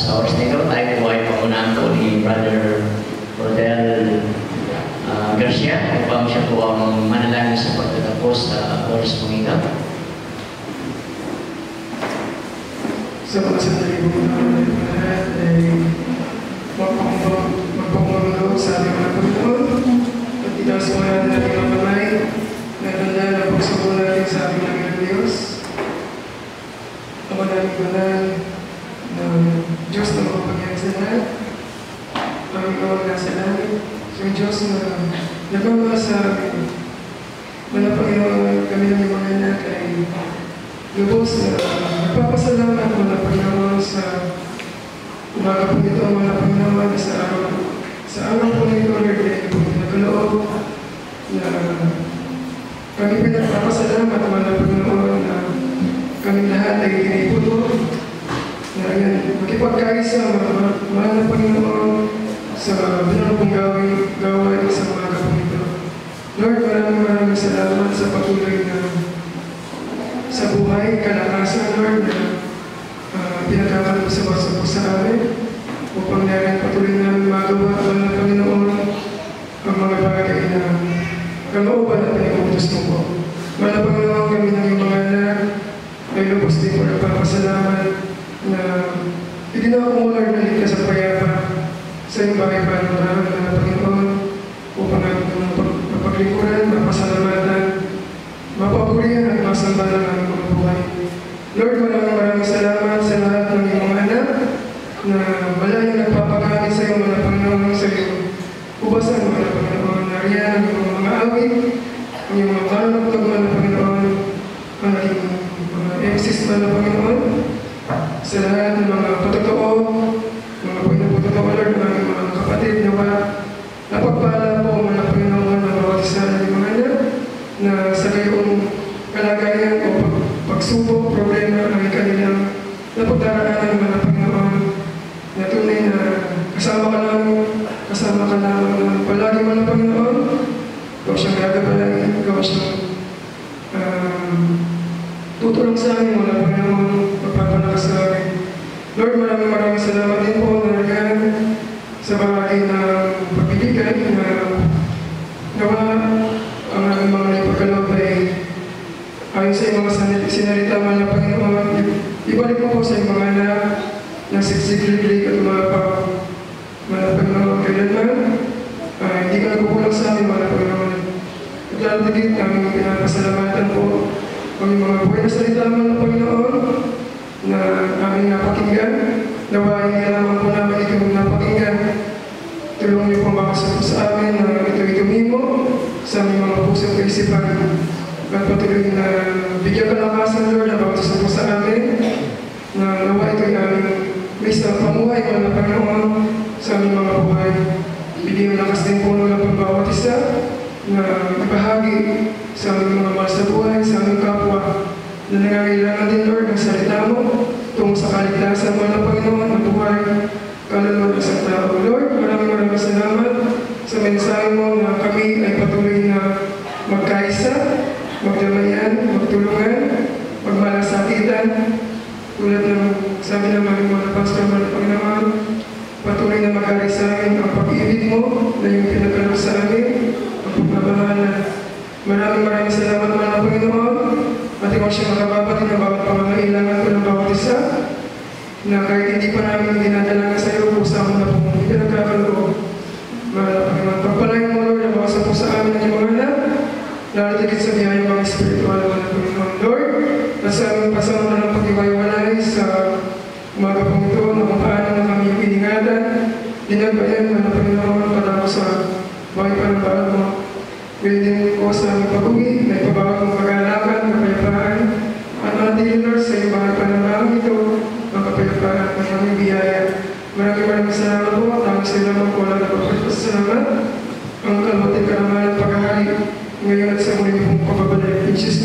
sa oras na ito, tayo po ay pangunahan po ni Brother Rodel Garcia upang siya po ang manalangin sa pagtatapos sa oras po ito. Sa mga sandali po naman lahat ay magpakumalo sa ating mga Panginoon at itaas mo natin ating mga kamay na tanda na pagsabon natin sa ating Panginoon Diyos. Ang maraming banal ng Diyos na makapangyari sa lahat, aming awag nasa langit, yung Diyos na nagmamahal sa amin. Mga Panginoon, kami ng mga anak ay lubos na nagpapasalamat mga Panginoon sa umaga po ito, mga Panginoon, sa araw po nito, Lord, ay po nagkaloob na kami pinagpapasalamat mga Panginoon na kami lahat ay kiniputo na makipagkaisa mga Panginoon sa binanong gawain sa umaga po ito. Lord, maraming salamat sa patuloy na sa buhay, kalakasan, Lord, na pinagkakan mo sa amin upang narin patuloy namin magawa ng Panginoon ang mga bagay na kalooban at pinag-utos mo po. Mga Panginoon, kami ng mga anak ay lubos din po nagpapasalamat na iginawa mo, Lord, na ligtas at payapa sa iyong bagay panuntahan na Panginoon upang mapaglikuran, mapasalamatan, mapapurihan at masamba ng aming mga buhay. Lord, maraming salamat sa lahat ng iyong mga anak na malayang nagpapagamit sa iyong mga Panginoon, sa iyong ubasan mga Panginoon, nariyan ang iyong mga awit, ang iyong mga panunod mga Panginoon, ang naging mga emphasis mga Panginoon, sa lahat ng mga patotoo, mga pinapototoo, Lord, ng aming mga kapatid na napagpala po mga Panginoon na bawat isa ng mga anak na sa gayong kalagayan o pagsubok, problema ng kanilang napagdaraanan mga Panginoon na tunay na kasama ka lang palagi mga Panginoon. Gawa siyang gagabalay, gawa siyang tutulong sa amin mga Panginoon, magpapalakas sa amin. Lord, maraming salamat din po na nagyan sa bagay na pagbibigay na gawa ang aming mga ipagkaloob ay ayon sa iyong mga sinarita mga Panginoon. Ibalik mo po sa iyong mga anak na sigsiglig at mga Panginoon kailanman. Hindi ka nagkukulang sa amin mga Panginoon. At lalo din aming pinapasalamatan po ang mga buhay na salita mga Panginoon na aming napakinggan. Nawain niya lamang po namin ikaw napakinggan. Tulong niyo pong makasama sa amin na ito'y tumimo sa aming mga pusong kaisipan. At patuloy na bigyan kalakasan, Lord, na bawat isa po sa amin na nawa ito'y aming may isang pamuhay mga Panginoon sa aming mga buhay. Bigyan lakas din po ng pagbawat isa na ibahagi sa aming mga mahal sa buhay, sa aming kapwa na nangangailangan din, Lord, ng salita mo tungo sa kaligtasan mga Panginoon ng buhay kaluluwa ng isang tao. Lord, maraming salamat sa mensahe mo na kami ay patuloy na magkaisa, magdamayan, magtulungan, magmalasakitan. Tulad ng sabi ng mga pastor mga Panginoon, patuloy na mag-ari sa amin ang pag-ibig mo na yung pinagkaloob sa amin, ang pagmamahalan. Maraming salamat mga Panginoon at ikaw siya makababatid ng bawat pangangailangan ko ng bawat isa na kahit hindi pa namin dinadalaga sa iyo, kusama na po hindi nagkakaloob. Mga Panginoon, pagpalain mo, Lord, na bawasa po sa amin ng mga anak, lalo tigit sa biyayang mga espiritual mga Panginoon, Lord, at sa aming pasama ng pag-iwaywalay sa umaga pong ito na kung paano na kami iningatan, dinagbayan mga Panginoon para po sa bahay panabaan mo. Gawin din ko sa aming pag-uwi, na ipabawag mong pag-aalakan, kapayapaan, at manatili, Lord, sa iyong bahay panabaan ito, ang kapayapaan ng aming biyaya. Maraming salamat po, maraming salamat po, wala na pagpapasalamat, ang kalmating karamahan at paghahari, ngayon at sa muli pong pababalik. In Jesus'